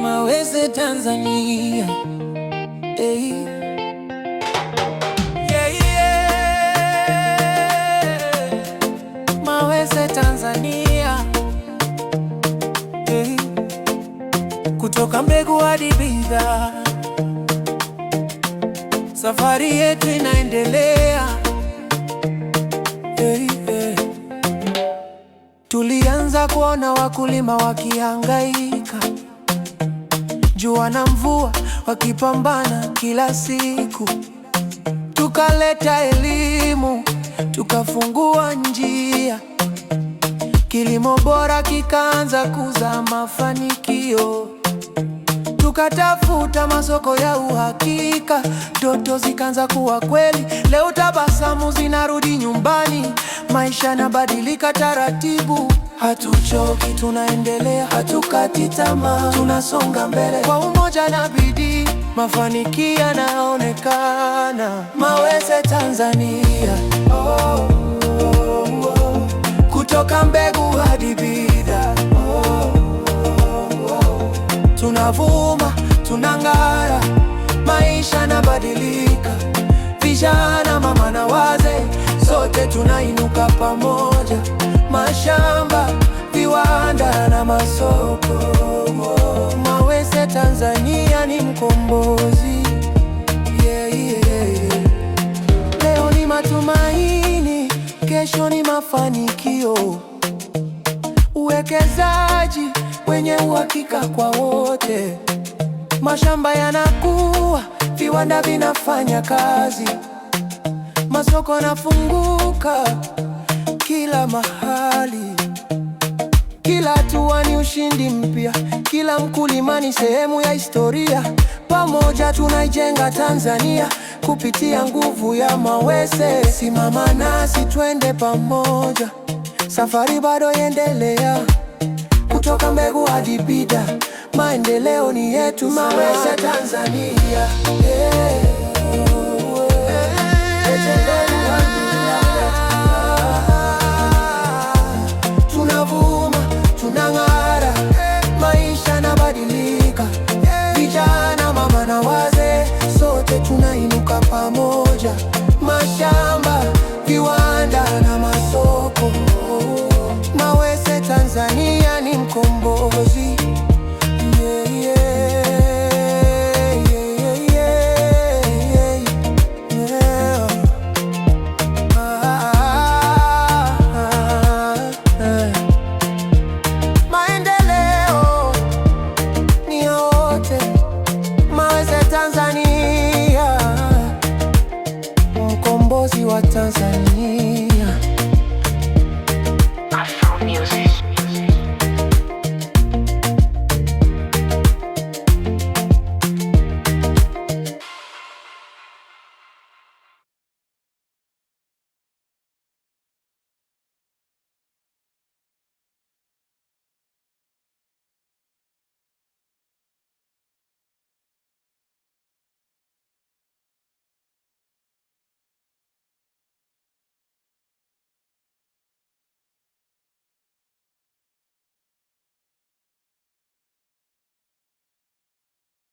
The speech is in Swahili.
Mawese Tanzania. Hey. Yeah, yeah. Mawese Tanzania. Hey. Kutoka mbegu hadi bidhaa, safari yetu inaendelea. Hey, hey. Tulianza kuona wakulima wakihangaika, jua na mvua wakipambana kila siku. Tukaleta elimu, tukafungua njia, kilimo bora kikaanza kuzaa mafanikio. Tukatafuta masoko ya uhakika, ndoto zikaanza kuwa kweli. Leo tabasamu zinarudi nyumbani, maisha yanabadilika taratibu. Hatuchoki, tunaendelea, hatukati tamaa, tunasonga mbele kwa umoja na bidii, mafanikio yanaonekana. Mawese Tanzania. Oh, oh, oh. Kutoka mbegu hadi bidhaa. Tunavuma, tunang'ara, maisha yanabadilika. Vijana, mama na wazee, sote tunainuka pamoja. Mashamba, viwanda na masoko. Mawese Tanzania ni mkombozi. Yeah, yeah. Leo ni matumaini, kesho ni mafanikio. Uwekezaji wenye uhakika kwa wote. Mashamba yanakuwa, viwanda vinafanya kazi, masoko yanafunguka kila mahali. Kila hatua ni ushindi mpya, kila mkulima ni sehemu ya historia. Pamoja tunaijenga Tanzania kupitia nguvu ya Mawese. Simama nasi twende pamoja, safari bado yaendelea. Kutoka mbegu hadi bidhaa, maendeleo ni yetu. Mawese Tanzania. Yeah. Tunavuma, tunang'ara, maisha yanabadilika. Vijana, mama na wazee, sote tunainuka pamoja. Mashamba, viwanda na masoko. Mawese Tanzania ni mkombozi.